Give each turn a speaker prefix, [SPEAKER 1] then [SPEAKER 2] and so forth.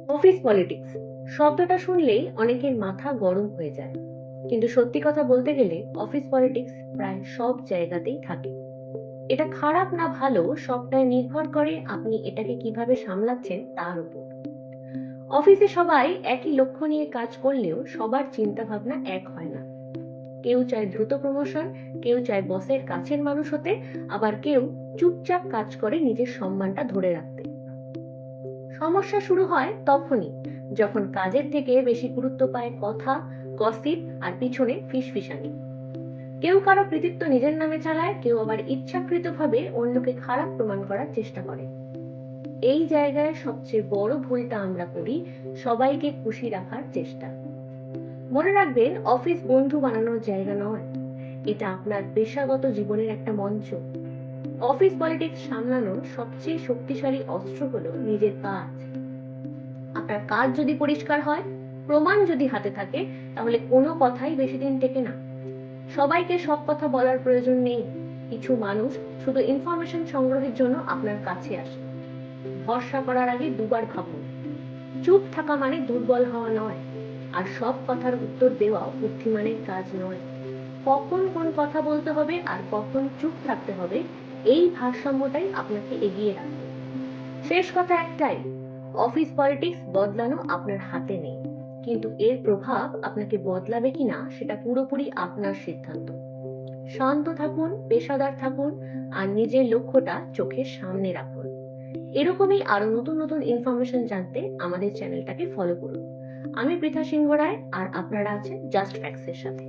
[SPEAKER 1] Office politics শব্দটা শুনলেই অনেকের মাথা গরম হয়ে যায়, কিন্তু সত্যি কথা বলতে গেলে অফিস পলিটিক্স প্রায় সব জায়গাতেই থাকে। এটা খারাপ না ভালো সবটাই নির্ভর করে আপনি এটাকে কিভাবে সামলাচ্ছেন তার উপর। অফিসে সবাই একই লক্ষ্য নিয়ে কাজ করলেও সবার চিন্তা ভাবনা এক হয় না। কেউ চায় দ্রুত প্রমোশন, কেউ চায় বসের কাছের মানুষ হতে, আবার কেউ চুপচাপ কাজ করে নিজের সম্মানটা ধরে রাখতে। সমস্যা শুরু হয় তখনই, যখন কাজের থেকে বেশি গুরুত্ব পায় কথা, গসিপ আর পিছনে ফিসফিসানি। কেউ কারো কৃতিত্ব নিজের নামে চালায়, কেউ আবার ইচ্ছাকৃতভাবে অন্যকে খারাপ প্রমাণ করার চেষ্টা করে। এই জায়গায় সবচেয়ে বড় ভুলটা আমরা করি, সবাইকে খুশি রাখার চেষ্টা। মনে রাখবেন, অফিস বন্ধু বানানোর জায়গা নয়, এটা আপনার পেশাগত জীবনের একটা মঞ্চ। অফিস পলিটিক্স সামলানোর সবচেয়ে শক্তিশালী অস্ত্র হলো নিজের কাজ। আপনার কাজ যদি পরিষ্কার হয়, প্রমাণ যদি হাতে থাকে, তাহলে কোনো কথাই বেশি দিন টেকে না। সবাইকে সব কথা বলার প্রয়োজন নেই। কিছু মানুষ শুধু ইনফরমেশন সংগ্রহের জন্য আপনার কাছে আসে। ভরসা করার আগে দুবার ভাবুন। চুপ থাকা মানে দুর্বল হওয়া নয়, আর সব কথার উত্তর দেওয়া বুদ্ধিমানের কাজ নয়। কখন কোন কথা বলতে হবে আর কখন চুপ থাকতে হবে, এই ভারসাম্যটাই আপনাকে এগিয়ে রাখবে। শেষ কথা একটাই, অফিস পলিটিক্স বদলানো আপনার হাতে নেই, কিন্তু এর প্রভাব আপনাকে বদলাবে কিনা সেটা পুরোপুরি আপনার সিদ্ধান্ত। শান্ত থাকুন, পেশাদার থাকুন, আর নিজের লক্ষ্যটা চোখের সামনে রাখুন। এরকমই আরো নতুন নতুন ইনফরমেশন জানতে আমাদের চ্যানেলটাকে ফলো করুন। আমি পৃথা সিংহ রায়, আর আপনারা আছেন জাস্ট ফ্যাক্টস এর সাথে।